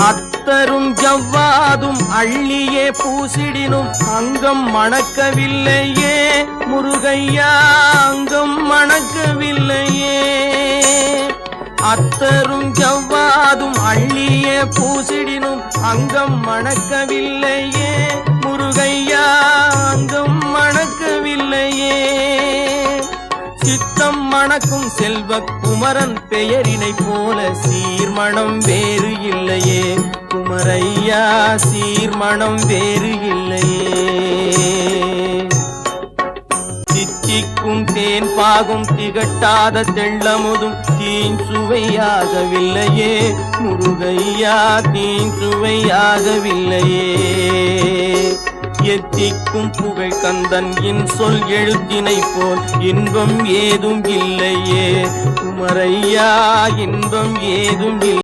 அத்தரும் ஜவ்வாதும் அள்ளியே பூசிடினும் அங்கம் மணக்கவில்லையே முருகையா, அங்கம் மணக்கவில்லையே. அத்தரும் ஜவ்வாதும் அள்ளியே பூசிடினும் அங்கம் மணக்கவில்லையே முருகையா, அங்கம் மணக்கவில்லையே. சித்தம் மணக்கும் செல்வ குமரன் பெயரினை போல சீர்மணம் வேறு இல்லையே குமரையா, சீர்மணம் வேறு இல்லையே. தித்திக்கும் தேன் பாகும் திகட்டாத தெள்ளமுதும் தீன் சுவையாகவில்லையே முருகையா, தீன் சுவையாகவில்லையே. எத்திக்கும் புகழ் கந்தன் என் சொல் எழுத்தினை போல் இன்பம் ஏதும் இல்லையே குமரையா, இன்பம் ஏதும் இல்லை.